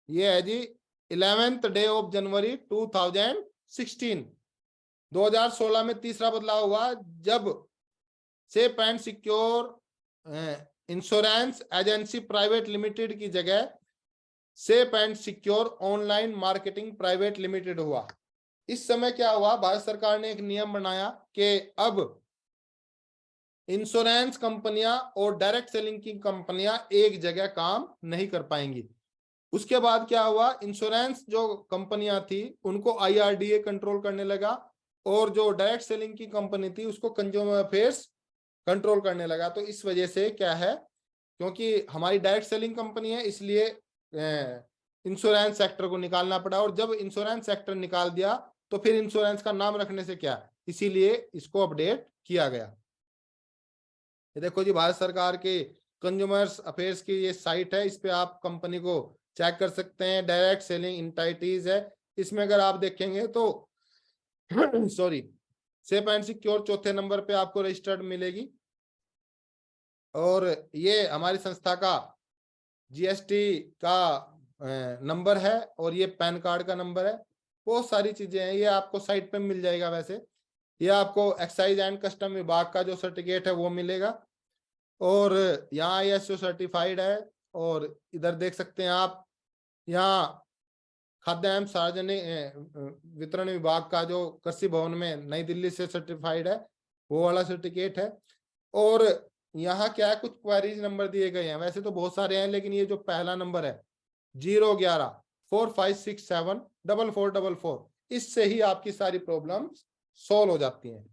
S1: ये है जी 11th डे ऑफ जनवरी 2016। 2016 में तीसरा बदलाव हुआ जब safe and secure insurance agency private limited की जगह safe and secure online marketing private limited हुआ। इस समय क्या हुआ, भारत सरकार ने एक नियम बनाया कि अब इंश्योरेंस कंपनियां और डायरेक्ट सेलिंग की कंपनियां एक जगह काम नहीं कर पाएंगी। उसके बाद क्या हुआ, इंश्योरेंस जो कंपनियां थी उनको IRDA कंट्रोल करने लगा, और जो डायरेक्ट सेलिंग की कंपनी थी उसको कंज्यूमर अफेयर्स कंट्रोल करने लगा। तो इस वजह से क्या है, क्योंकि हमारी डायरेक्ट सेलिंग कंपनी है इसलिए इंश्योरेंस सेक्टर को निकालना पड़ा, और जब इंश्योरेंस सेक्टर निकाल दिया तो फिर इंश्योरेंस का नाम रखने से क्या, इसीलिए इसको अपडेट किया गया। ये देखो जी, भारत सरकार के कंज्यूमर्स अफेयर्स की ये साइट है, इस पे आप कंपनी को चेक कर सकते हैं, डायरेक्ट सेलिंग इंटाइटीज है। इसमें अगर आप देखेंगे तो सॉरी, सेफ एंड सिक्योर चौथे नंबर पे आपको रजिस्टर्ड मिलेगी। और ये हमारी संस्था का GST का नंबर है, और ये पैन कार्ड का नंबर है, बहुत सारी चीजें हैं, ये आपको साइट पे मिल जाएगा। वैसे ये आपको एक्साइज एंड कस्टम विभाग का जो सर्टिफिकेट है वो मिलेगा, और यहाँ ISO सर्टिफाइड है। और इधर देख सकते हैं आप, यहाँ खाद्य एवं सार्वजनिक वितरण विभाग का जो कृषि भवन में नई दिल्ली से सर्टिफाइड है वो वाला सर्टिफिकेट है। और यहाँ क्या है, कुछ क्वेरीज नंबर दिए गए हैं, वैसे तो बहुत सारे हैं, लेकिन ये जो पहला नंबर है 011-4567-4444, इससे ही आपकी सारी प्रॉब्लम सॉल्व हो जाती हैं।